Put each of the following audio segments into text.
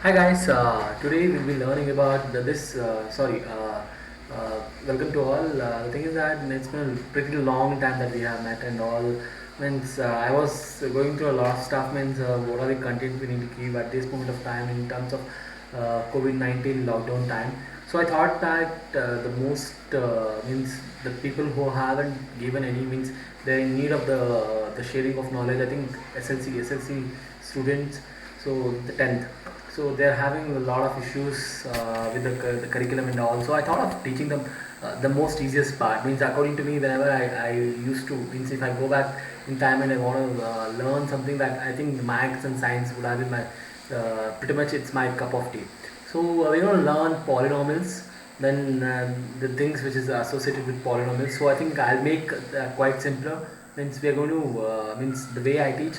Hi guys, today we'll be learning about welcome to all. The thing is that it's been a pretty long time that we have met and all. Means I was going through a lot of stuff. Means what are the content we need to keep at this moment of time in terms of COVID-19 lockdown time. So I thought that means the people who haven't given any means they're in need of the sharing of knowledge. I think SLC students, so the 10th, so they're having a lot of issues with the curriculum and all. So I thought of teaching them the most easiest part. Means according to me, whenever I used to, means if I go back in time and I want to learn something, that I think maths and science would have been my pretty much it's my cup of tea. So we're going to learn polynomials, then the things which is associated with polynomials. So I think I'll make quite simpler. Means we are going to means the way I teach,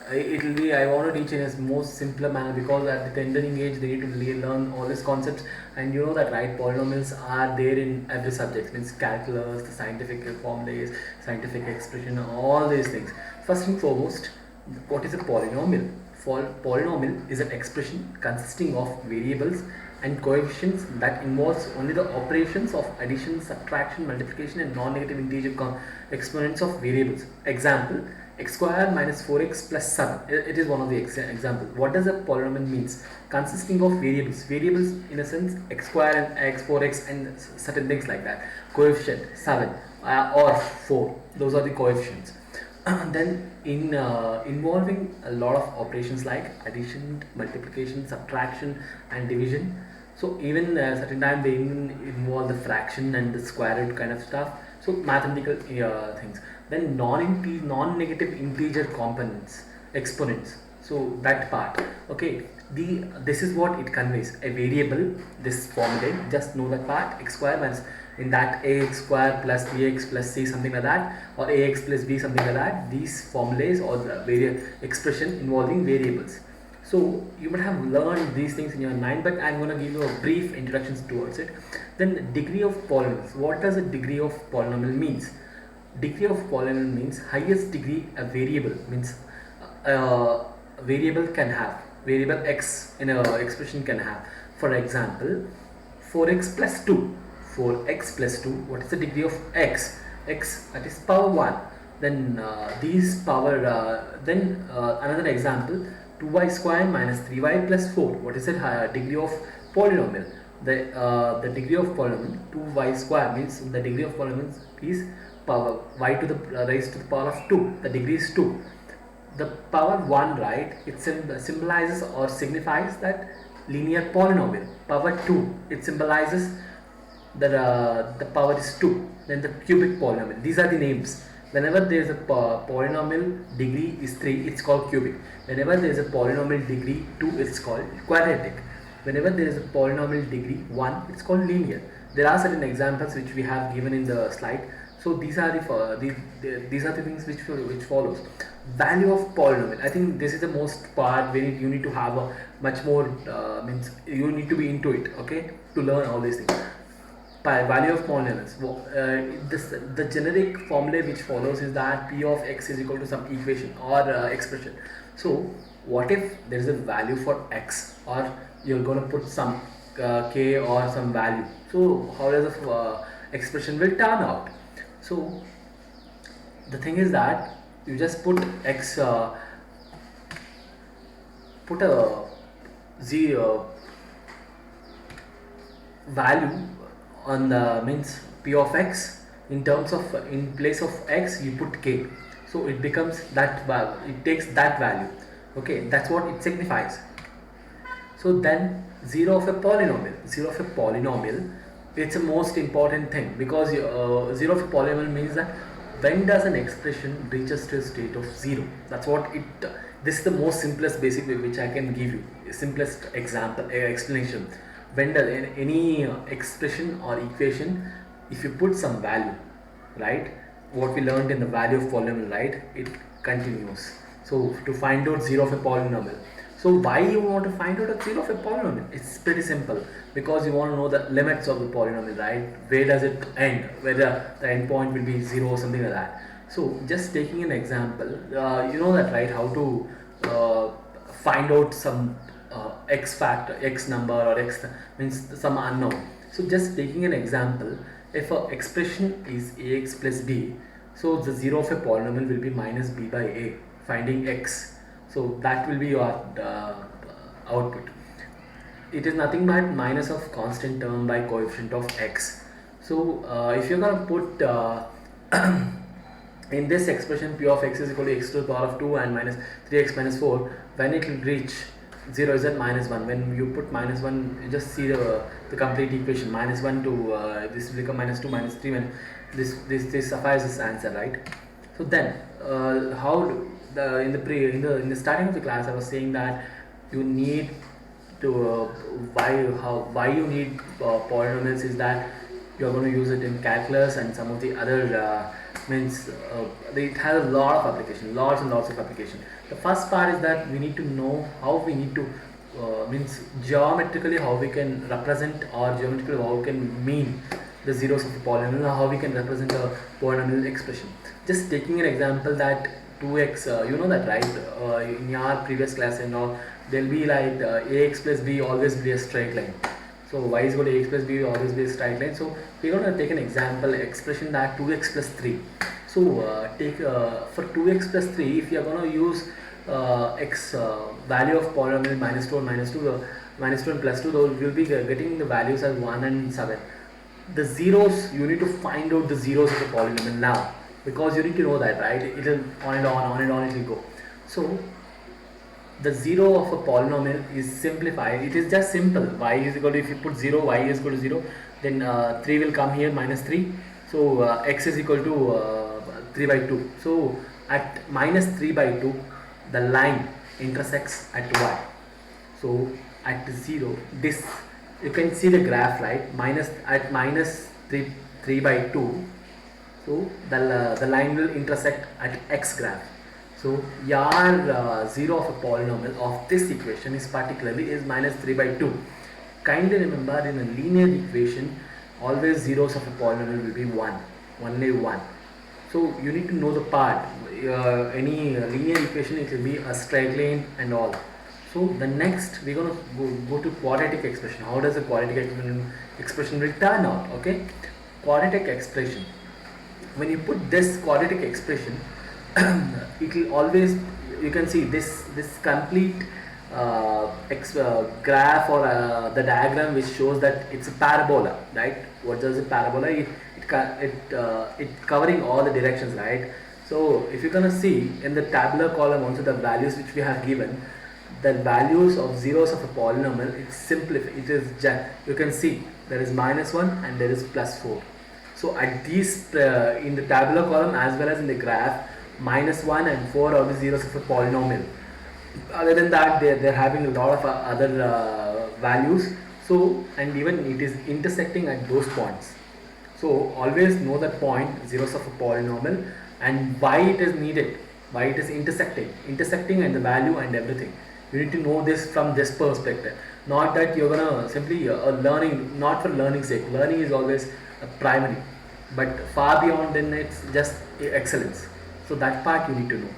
it will be, I want to teach in a most simpler manner, because at the tendering age they need to learn all these concepts. And you know that, right, polynomials are there in every subject. Means calculus, the scientific formulas, scientific expression, all these things. First and foremost, what is a polynomial? Polynomial is an expression consisting of variables and coefficients that involves only the operations of addition, subtraction, multiplication, and non-negative integer exponents of variables. Example: x square minus 4x plus 7. It is one of the example. What does a polynomial means? Consisting of variables. Variables in a sense, x square and x, 4x, and certain things like that. Coefficient 7 or 4. Those are the coefficients. Then involving a lot of operations like addition, multiplication, subtraction, and division. So even certain time they even involve the fraction and the square root kind of stuff. So mathematical things. Then non-negative integer components, exponents. So that part. Okay. This is what it conveys. A variable, this formula, just know that part, x square minus, in that ax square plus bx plus c, something like that, or ax plus b, something like that. These formulas or the expression involving variables. So you might have learned these things in your mind, but I'm going to give you a brief introduction towards it. Then degree of polynomials. What does a degree of polynomial means? Degree of polynomial means highest degree a variable, means a variable can have, variable x in a expression can have. For example, 4x plus 2. 4x plus 2, what is the degree of x? X, that is power 1. Then these power, then another example, 2y square minus 3y plus 4. What is the degree of polynomial? The degree of polynomial, 2y square, means the degree of polynomial is power y to the raised to the power of 2. The degree is 2. The power 1, right, it symbolizes or signifies that linear polynomial. Power 2, it symbolizes that the power is 2. Then the cubic polynomial, these are the names. Whenever there is a polynomial degree is 3, it's called cubic. Whenever there is a polynomial degree 2, it's called quadratic. Whenever there is a polynomial degree 1, it's called linear. There are certain examples which we have given in the slide. So these are these are the things which follows. Value of polynomial, I think this is the most part where you need to have a much more means you need to be into it, okay, to learn all these things. Value of polynomials. The generic formula which follows is that p of x is equal to some equation or expression. So what if there is a value for x, or you're going to put some k or some value? So how does the expression will turn out? So the thing is that you just put x, put a value on the means p of x, in terms of in place of x you put k, so it becomes that value, it takes that value. Okay, that's what it signifies. So then zero of a polynomial, it's a most important thing, because zero of a polynomial means that when does an expression reaches to a state of zero. That's what it, this is the most simplest basic way which I can give you, simplest example explanation. When does any expression or equation, if you put some value, right, what we learned in the value of polynomial, right, it continues. So to find out zero of a polynomial, so why you want to find out a zero of a polynomial? It's pretty simple, because you want to know the limits of the polynomial, right? Where does it end? Whether the end point will be zero or something like that. So just taking an example, you know that, right? How to find out some x factor, x number, or x means some unknown. So just taking an example, if a expression is ax plus b, so the zero of a polynomial will be minus b by a, finding x. So that will be your output. It is nothing but minus of constant term by coefficient of x. So if you're gonna put in this expression p of x is equal to x to the power of 2 and minus 3x minus 4, when it will reach 0 is at minus 1. When you put minus 1, you just see the complete equation. Minus 1 to this will become minus 2 minus 3, when this suffices this answer, right? So then how in the starting of the class I was saying that you need to why you need polynomials is that you're going to use it in calculus and some of the other means it has a lot of application, lots and lots of application. The first part is that we need to know how we need to means geometrically how we can represent, or geometrically how we can mean the zeros of a polynomial, how we can represent a polynomial expression. Just taking an example that 2x, you know that, right? In your previous class and all, there'll be like ax plus b always be a straight line. So y is equal to ax plus b will always be a straight line. So we're going to take an example expression that 2x plus 3. So take for 2x plus 3, if you are going to use x value of polynomial minus 2 and minus 2, minus 2 and plus 2, those will be getting the values as 1 and 7. The zeros, you need to find out the zeros of the polynomial now, because you need to know that, right? It will on and on it will go. So the zero of a polynomial is simplified. It is just simple. Y is equal to, if you put 0, y is equal to 0, then 3 will come here, minus 3. So x is equal to 3 by 2. So at minus 3 by 2, the line intersects at y. So at 0, this you can see the graph, right? Minus 3 by 2. So the line will intersect at x graph. So your zero of a polynomial of this equation is particularly is minus 3 by 2. Kindly remember, in a linear equation always zeros of a polynomial will be 1, only 1. So you need to know the part. Any linear equation, it will be a straight line and all. So the next we're going to go to quadratic expression. How does a quadratic expression will turn out? Okay, quadratic expression. When you put this quadratic expression, it will always, you can see this complete graph or the diagram which shows that it's a parabola, right? What does a parabola? It covering all the directions, right? So if you're gonna see in the tabular column also the values which we have given, the values of zeros of a polynomial, it's simplified. It is you can see there is minus 1 and there is plus 4. So at these in the tabular column as well as in the graph, minus 1 and 4 are the zeros of a polynomial. Other than that, they're having a lot of other values. So, and even it is intersecting at those points. So always know that point, zeros of a polynomial, and why it is needed, why it is intersecting and the value and everything. You need to know this from this perspective. Not that you're gonna simply learning, not for learning's sake. Learning is always primary, but far beyond then it's just excellence. So that part you need to know.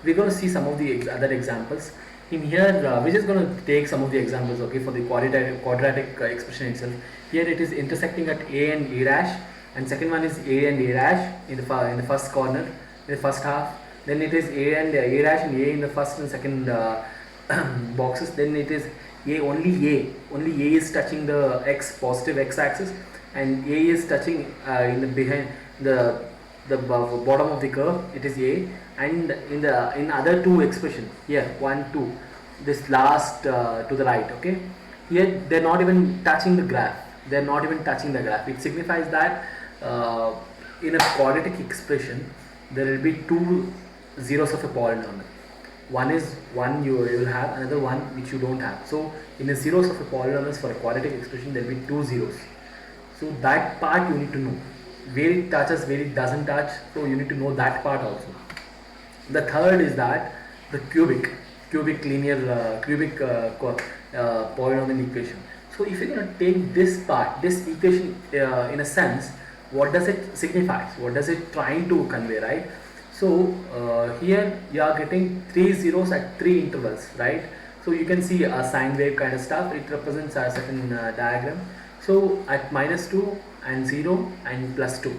We're going to see some of the other examples. In here, we're just going to take some of the examples, okay, for the quadratic expression itself. Here it is intersecting at a and a dash, and second one is a and a dash in the first corner, in the first half. Then it is a and a dash and a in the first and second boxes. Then it is only a is touching the positive x axis, and a is touching in the behind the bottom of the curve, it is a, and in other two expression here 1 2, this last to the right, okay, here they're not even touching the graph, it signifies that in a quadratic expression there will be two zeros of a polynomial. One is one you will have, another one which you don't have. So in the zeros of a polynomials for a quadratic expression there will be two zeros. So that part you need to know, where it touches, where it doesn't touch. So you need to know that part also. The third is that the cubic polynomial equation. So if you're going to take this part, this equation in a sense, what does it signify? What does it trying to convey, right? So here you are getting three zeros at three intervals, right? So you can see a sine wave kind of stuff. It represents a certain diagram. So at -2 and 0 and +2,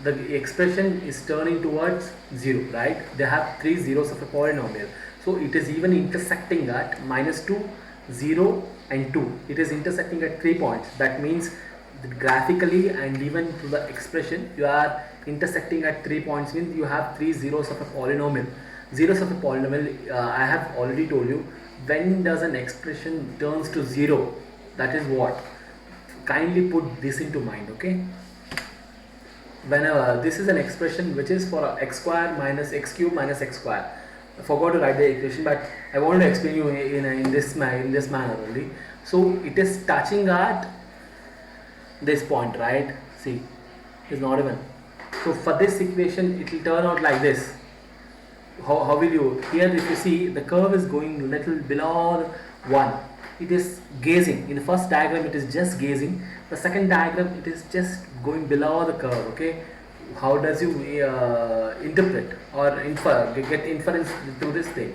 the expression is turning towards 0, right? They have three zeros of a polynomial. So it is even intersecting at -2, 0 and 2. It is intersecting at 3 points. That means graphically and even to the expression, you are intersecting at 3 points, means you have three zeros of a polynomial. Zeros of a polynomial, I have already told you, when does an expression turns to 0, that is what. Kindly put this into mind, okay? Whenever this is an expression which is for x square minus x cube minus x square. I forgot to write the equation, but I want to explain you in this manner only. So it is touching at this point, right? See, it's not even. So for this equation, it will turn out like this. How will you? Here, if you see, the curve is going little below 1. It is gazing. In the first diagram, it is just gazing. The second diagram, it is just going below the curve. Okay, how does you interpret or get inference to this thing?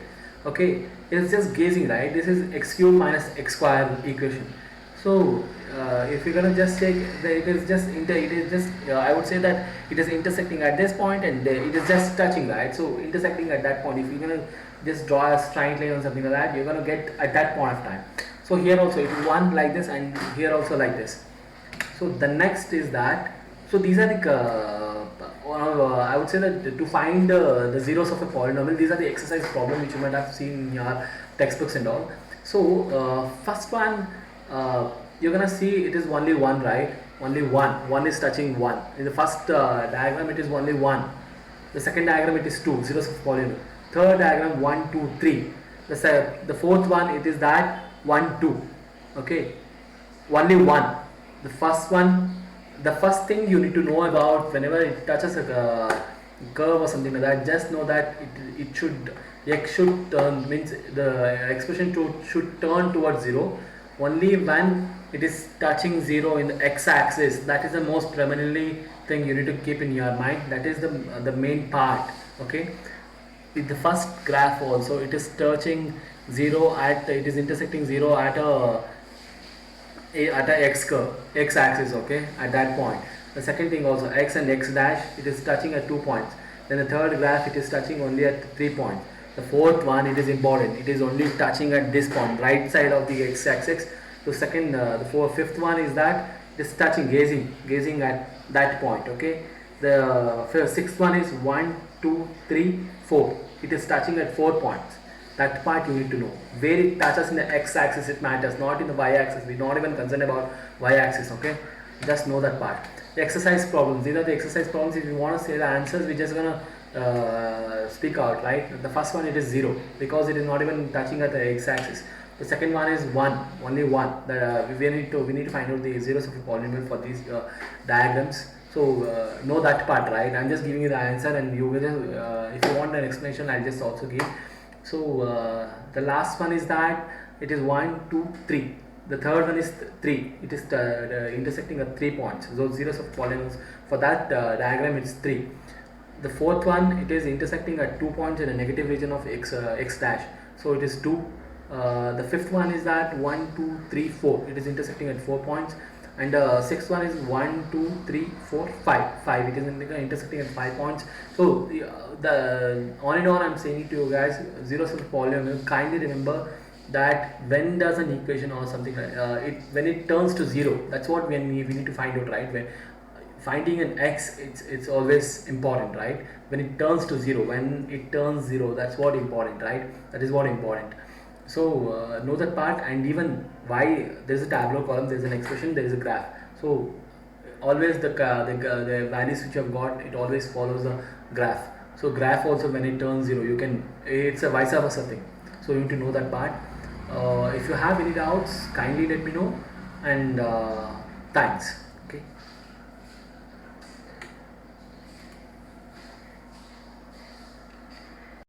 Okay, it is just gazing, right? This is x cube minus x square equation. So if you're gonna just take it is just I would say that it is intersecting at this point and it is just touching, right? So intersecting at that point, if you're gonna just draw a straight line or something like that, you're gonna get at that point of time. So here also it is one like this and here also like this. So the next is that, so these are the I would say that to find the zeros of a polynomial, these are the exercise problem which you might have seen in your textbooks and all. So first one, you're gonna see it is only one, right? Only one is touching one. In the first diagram it is only one. The second diagram it is two zeros of polynomial. Third diagram 1 2 3. The fourth one it is that 1 2. Okay, only one. The first one, the first thing you need to know about whenever it touches a curve or something like that, just know that it should x should turn, means the expression should turn towards 0 only when it is touching 0 in the x-axis. That is the most predominantly thing you need to keep in your mind. That is the main part. Okay, with the first graph also, it is touching 0 at, it is intersecting 0 at a x curve, x axis. Okay, at that point. The second thing also, x and x dash, it is touching at 2 points. Then the third graph, it is touching only at 3 points. The fourth one, it is important, it is only touching at this point, right side of the x axis. So second, fifth one is that it is touching, gazing at that point. Okay, the sixth one is 1 2 3 4. It is touching at 4 points. That part you need to know. Where it touches in the x-axis, it matters, not in the y-axis. We're not even concerned about y-axis. Okay, just know that part. The exercise problems. These are the exercise problems. If you want to say the answers, we're just gonna speak out. Right. The first one, it is 0 because it is not even touching at the x-axis. The second one is 1, only 1. We need to find out the zeros of a polynomial for these diagrams. So know that part, right? I'm just giving you the answer, and you will if you want an explanation, I'll just also give. So the last one is that it is 1 2 3. The third one is 3. It is intersecting at 3 points. So zeros of polynomials for that diagram, it's 3. The fourth one, it is intersecting at 2 points in a negative region of x dash. So it is 2. The fifth one is that 1 2 3 4. It is intersecting at 4 points. And sixth one is 1 2 3 4 5. It is intersecting at 5 points. So the on and on I'm saying to you guys, zeros of polynomial, kindly remember that when does an equation or something like when it turns to 0, that's what we need to find out, right? When finding an x, it's always important, right? When it turns to 0, that's what important, right? That is what important. So know that part, and even why there is a tableau column, there is an expression, there is a graph. So always the values which you have got, it always follows the graph. So graph also, when it turns 0, it's a vice versa thing. So you need to know that part. If you have any doubts, kindly let me know, and thanks.